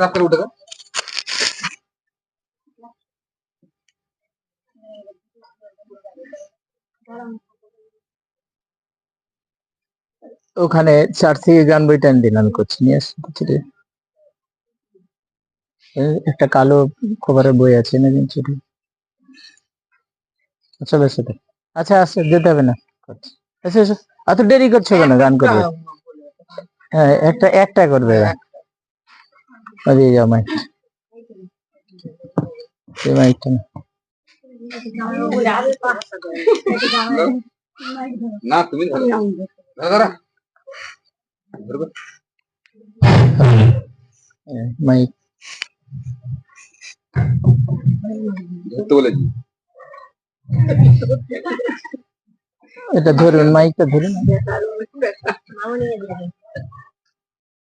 টাপ করে উঠে ওখানে চার থেকে গান বই টান দিলাম করছি নিয়ে আসছি একটা কালো কভারের বই আছে না ছোট। আচ্ছা বেশ আচ্ছা আচ্ছা যেতে হবে না। আচ্ছা এত দেরি করছো কেন গান করবে? হ্যাঁ একটা একটা করবে মাইক মাইকটা না তুমি মাইক ধরতে বলেছি এটা ধরুন মাইকটা ধরুন।